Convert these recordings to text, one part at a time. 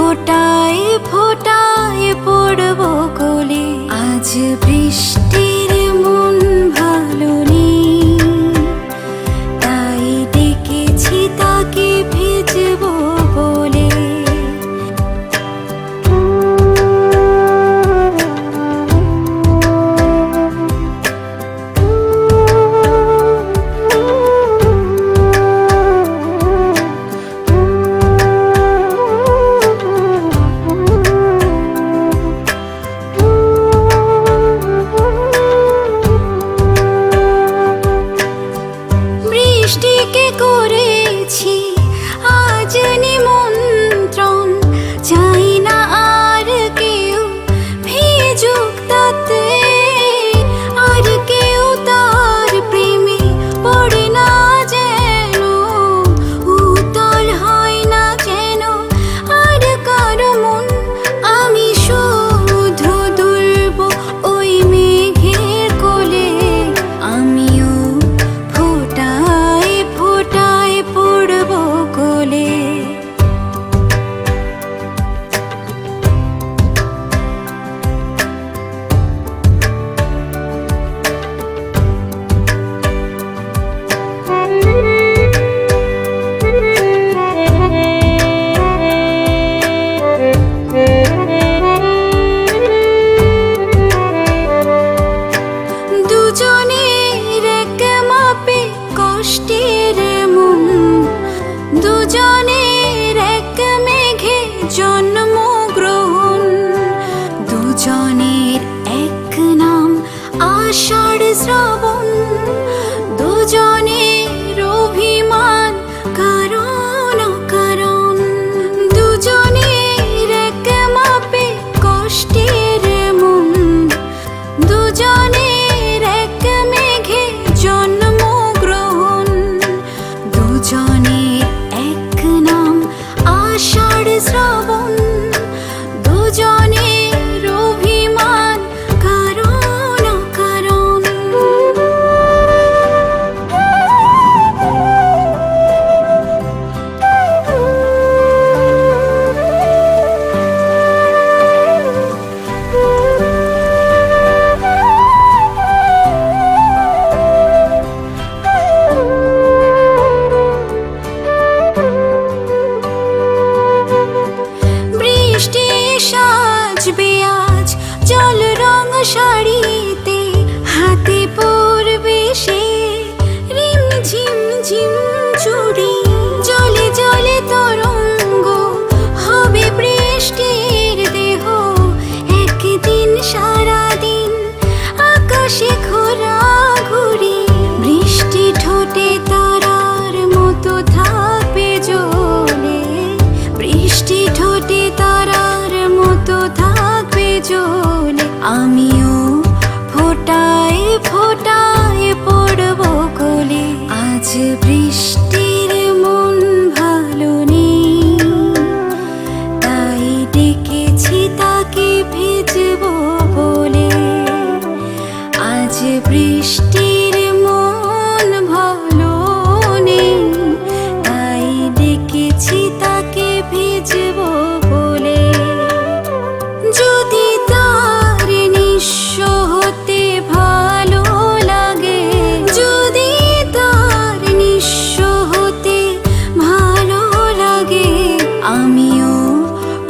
ফোটায় ফোটায় পড়ব কোলে। আজ বৃষ্টির মন ভালো নেই, তাই ডেকেছি তাকে ভিজব বলে। বৃষ্টিকে করেছি আজ নিমন্ত্রণ, চাই না আর কেউ ভিজুক তাতে, আর কেউ তার প্রেমে পড়ে না যেন, উতল হয় না যেন আর কারো মন। আমি শুধু দুলব ওই মেঘের কোলে, আমিও ফোটায় ফোটায় পড়ব কোলে। দুজনের এক মাপে কষ্টের মন, দুজনের এক মেঘে জন্মগ্রহণ, দুজনের এক নাম আষাঢ় শ্রাবণ, দুজনের অভিমান কারণ কারণ। দুজনের এক মাপে কষ্টের মন, দুজনের এক মেঘে জন্মগ্রহণ, দুজনের এক নাম আষাঢ় শ্রাবণ, দুজনের অভিমান কারণ কারণ। বৃষ্টি সাজবে আজ জল রঙ শাড়িতে, হাতে পরবে সে রিম ঝিম ঝিম চুড়ি। জলে জলে তরঙ্গ হবে বৃষ্টির দেহ, একদিন সারাদিন আকাশে ঘোরাঘুরি। বৃষ্টি ঠোঁটে তারার মতো থাকবে জ্বলে, বৃষ্টি ঠোঁটে তারার মতো থাকবে জ্বলে। আমিও ফোটায় ফোটায় পড়ব কোলে। আজ বৃষ্টির মন ভালো নেই, তাই ডেকেছি তাকে ভিজব বলে। আজ বৃষ্টির মন ভালো নেই, তাই ডেকেছি তাকে ভিজব বলে। যদি তার নিঃস্ব হতে ভালো লাগে, যদি তার নিঃস্ব হতে ভালো লাগে, আমিও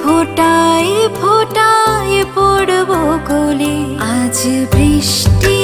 ফোটায় ফোটায় পড়ব কোলে। আজ বৃষ্টি